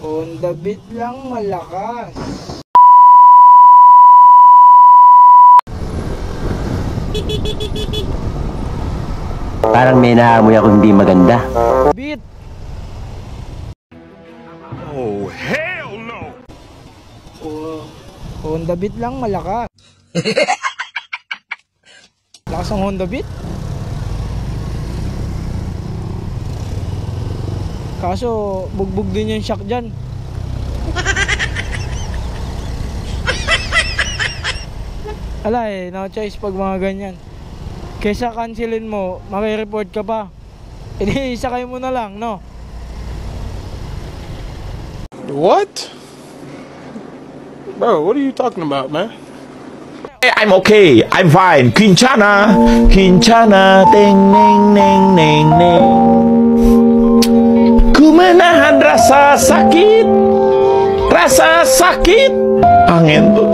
On the beat lang malakas. Parang may naamoy ako hindi maganda. Beat. Oh, hell no! Honda Beat lang malakas. Lakas ang Honda Beat. Kaso bugbog din yung shock dyan. Ala no choice pag mga ganyan. Kesa cancelin mo, maki-report ka pa. Hindi, isakay mo na lang, no? What? Bro, what are you talking about, man? I'm okay. I'm fine. Quinchana. Quinchana. Ting, ning, ning, ning, ning. Ku menahan rasa sakit. Rasa sakit. Angin tuh.